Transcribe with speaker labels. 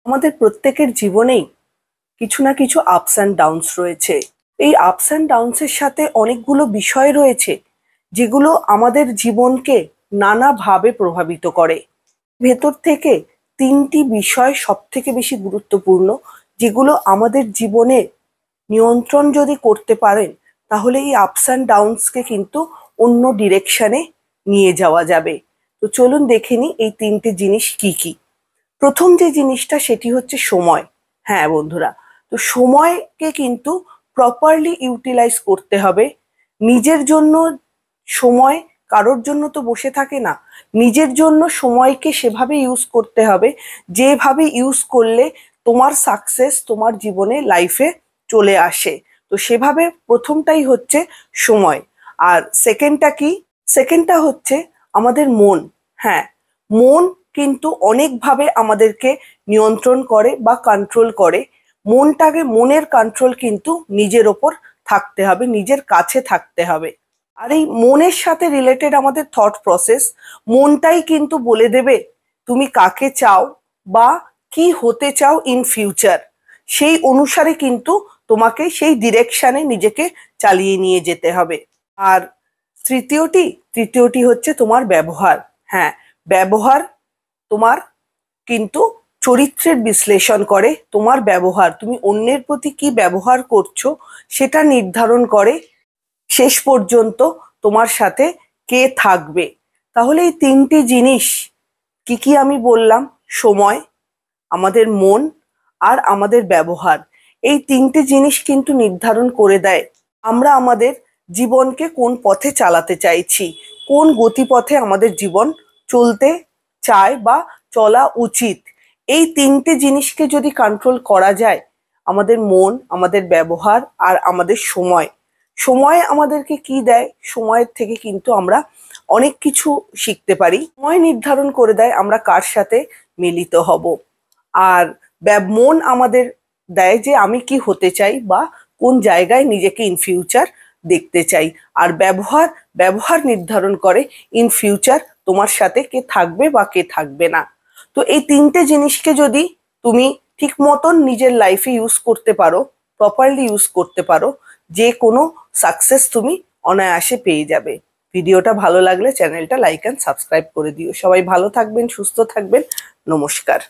Speaker 1: আমাদের প্রত্যেকের জীবনেই কিছু না কিছু আপস অ্যান্ড ডাউনস রয়েছে। এই আপস অ্যান্ড ডাউনসের সাথে অনেকগুলো বিষয় রয়েছে যেগুলো আমাদের জীবনকে নানাভাবে প্রভাবিত করে। ভেতর থেকে তিনটি বিষয় সব থেকে বেশি গুরুত্বপূর্ণ, যেগুলো আমাদের জীবনে নিয়ন্ত্রণ যদি করতে পারেন তাহলে এই আপস অ্যান্ড ডাউনসকে কিন্তু অন্য ডিরেকশনে নিয়ে যাওয়া যাবে। তো চলুন দেখে নিই এই তিনটে জিনিস কি কি। প্রথম যে জিনিসটা সেটি হচ্ছে সময়। হ্যাঁ বন্ধুরা, তো সময়কে কিন্তু প্রপারলি ইউটিলাইজ করতে হবে। নিজের জন্য সময় কারোর জন্য তো বসে থাকে না। নিজের জন্য সময়কে সেভাবে ইউজ করতে হবে যেভাবে ইউজ করলে তোমার সাকসেস তোমার জীবনে লাইফে চলে আসে। তো সেভাবে প্রথমটাই হচ্ছে সময়। আর সেকেন্ডটা কি? সেকেন্ডটা হচ্ছে আমাদের মন। হ্যাঁ, মন কিন্তু অনেকভাবে আমাদেরকে নিয়ন্ত্রণ করে বা কন্ট্রোল করে। মনের কন্ট্রোল কিন্তু নিজের ওপর থাকতে হবে, নিজের কাছে থাকতে হবে। আর এই মনের সাথে রিলেটেড আমাদের থট প্রসেস। মনটাই কিন্তু বলে দেবে তুমি কাকে চাও বা কি হতে চাও ইন ফিউচার। সেই অনুসারে কিন্তু তোমাকে সেই ডিরেকশনে নিজেকে চালিয়ে নিয়ে যেতে হবে। আর তৃতীয়টি হচ্ছে তোমার ব্যবহার। হ্যাঁ, ব্যবহার তোমার কিন্তু চরিত্রের বিশ্লেষণ করে। তোমার ব্যবহার, তুমি অন্যের প্রতি কি ব্যবহার করছো সেটা নির্ধারণ করে শেষ পর্যন্ত তোমার সাথে কে থাকবে। তাহলে এই তিনটি জিনিস কি কি আমি বললাম? সময়, আমাদের মন আর আমাদের ব্যবহার। এই তিনটে জিনিস কিন্তু নির্ধারণ করে দেয় আমরা আমাদের জীবনকে কোন পথে চালাতে চাইছি, কোন গতিপথে আমাদের জীবন চলতে চায় বা চলা উচিত। এই তিনটে জিনিসকে যদি কন্ট্রোল করা যায়, আমাদের মন, আমাদের ব্যবহার আর আমাদের সময়। সময় আমাদেরকে কি দেয়? সময়ের থেকে কিন্তু আমরা অনেক কিছু শিখতে পারি। সময় নির্ধারণ করে দেয় আমরা কার সাথে মিলিত হব। আর মন আমাদের দেয় যে আমি কি হতে চাই বা কোন জায়গায় নিজেকে ইন ফিউচার দেখতে চাই। আর ব্যবহার নির্ধারণ করে ইন ফিউচার তোমার সাথে কে থাকবে বা কে থাকবে না। তো এই তিনটে জিনিসকে যদি তুমি ঠিক মতন নিজের লাইফে ইউজ করতে পারো, প্রপারলি ইউজ করতে পারো, যে কোনো সাকসেস তুমি অনায়াসে পেয়ে যাবে। ভিডিওটা ভালো লাগলে চ্যানেলটা লাইক অ্যান্ড সাবস্ক্রাইব করে দিও। সবাই ভালো থাকবেন, সুস্থ থাকবেন। নমস্কার।